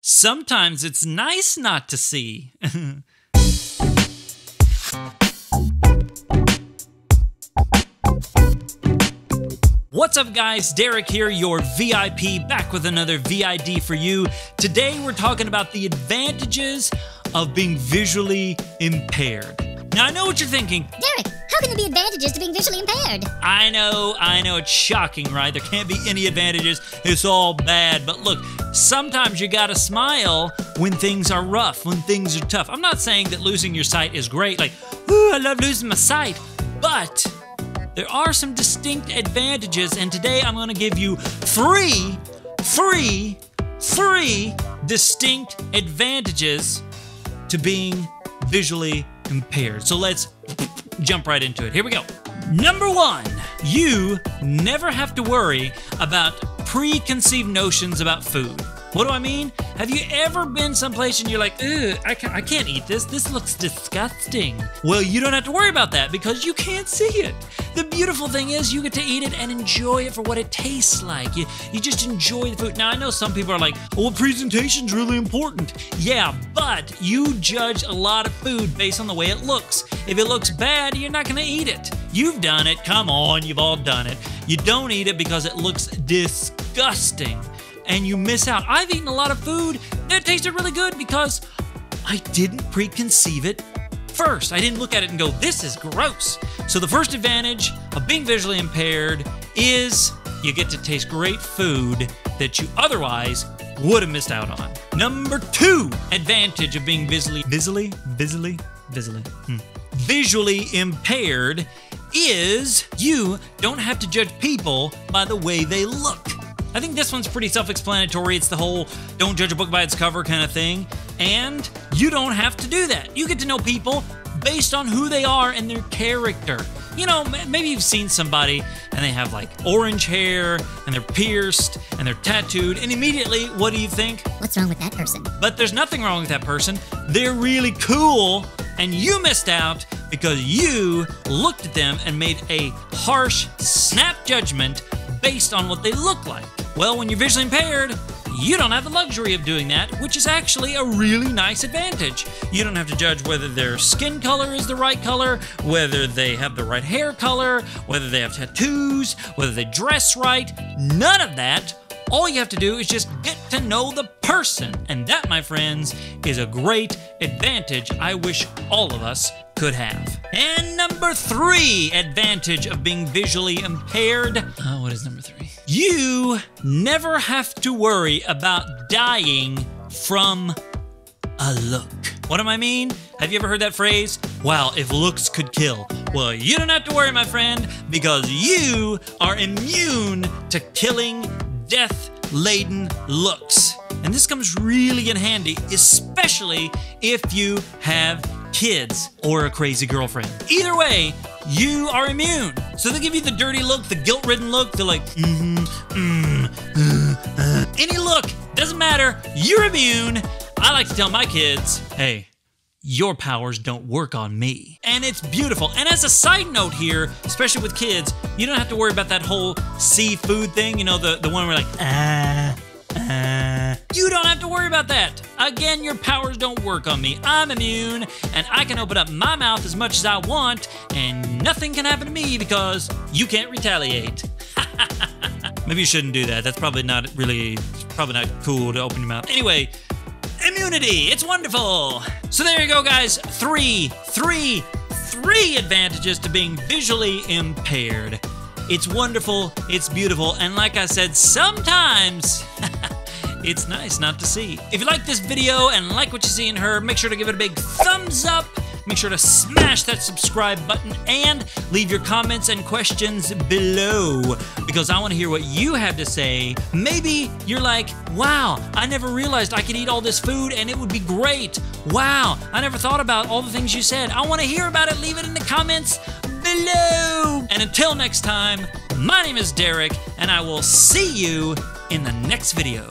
Sometimes it's nice not to see. What's up guys, Derek here, your VIP, back with another VID for you. Today we're talking about the advantages of being visually impaired. Now I know what you're thinking. Derek, how can there be advantages to being visually impaired? I know, it's shocking, right? There can't be any advantages, it's all bad. But look, sometimes you gotta smile when things are rough, when things are tough. I'm not saying that losing your sight is great, like, ooh, I love losing my sight, but there are some distinct advantages, and today I'm gonna give you three distinct advantages to being visually impaired. So let's jump right into it. Here we go. Number one, you never have to worry about preconceived notions about food. What do I mean? Have you ever been someplace and you're like, ugh, I can't eat this. This looks disgusting. Well, you don't have to worry about that because you can't see it. The beautiful thing is you get to eat it and enjoy it for what it tastes like. You just enjoy the food. Now, I know some people are like, well, presentation's really important. Yeah, but you judge a lot of food based on the way it looks. If it looks bad, you're not gonna eat it. You've done it, come on, you've all done it. You don't eat it because it looks disgusting and you miss out. I've eaten a lot of food that tasted really good because I didn't preconceive it first. I didn't look at it and go, this is gross. So the first advantage of being visually impaired is you get to taste great food that you otherwise would have missed out on. Number two advantage of being visually impaired is you don't have to judge people by the way they look. I think this one's pretty self-explanatory. It's the whole don't judge a book by its cover kind of thing. And you don't have to do that. You get to know people based on who they are and their character. You know, maybe you've seen somebody and they have like orange hair and they're pierced and they're tattooed, and immediately, what do you think? What's wrong with that person? But there's nothing wrong with that person. They're really cool, and you missed out because you looked at them and made a harsh, snap judgment based on what they look like. Well, when you're visually impaired, you don't have the luxury of doing that, which is actually a really nice advantage. You don't have to judge whether their skin color is the right color, whether they have the right hair color, whether they have tattoos, whether they dress right. None of that. All you have to do is just get to know the person. And that, my friends, is a great advantage I wish all of us could have. And number three advantage of being visually impaired. What is number three? You never have to worry about dying from a look. What do I mean? Have you ever heard that phrase? Wow, if looks could kill. Well, you don't have to worry, my friend, because you are immune to killing death-laden looks. And this comes really in handy, especially if you have kids or a crazy girlfriend. Either way, you are immune. So they give you the dirty look, the guilt-ridden look. They're like, any look, doesn't matter, you're immune. I like to tell my kids, hey, your powers don't work on me. And it's beautiful. And as a side note here, especially with kids, you don't have to worry about that whole seafood thing, you know, the one where like, you don't have to worry about that. Again, your powers don't work on me. I'm immune, and I can open up my mouth as much as I want, and nothing can happen to me because you can't retaliate. Maybe you shouldn't do that. That's probably not cool to open your mouth. Anyway, immunity, it's wonderful. So there you go, guys. Three advantages to being visually impaired. It's wonderful, it's beautiful, and like I said, sometimes it's nice not to see. If you like this video and like what you see in her, make sure to give it a big thumbs up. Make sure to smash that subscribe button and leave your comments and questions below because I want to hear what you have to say. Maybe you're like, wow, I never realized I could eat all this food and it would be great. Wow, I never thought about all the things you said. I want to hear about it. Leave it in the comments below. And until next time, my name is Derek, and I will see you in the next video.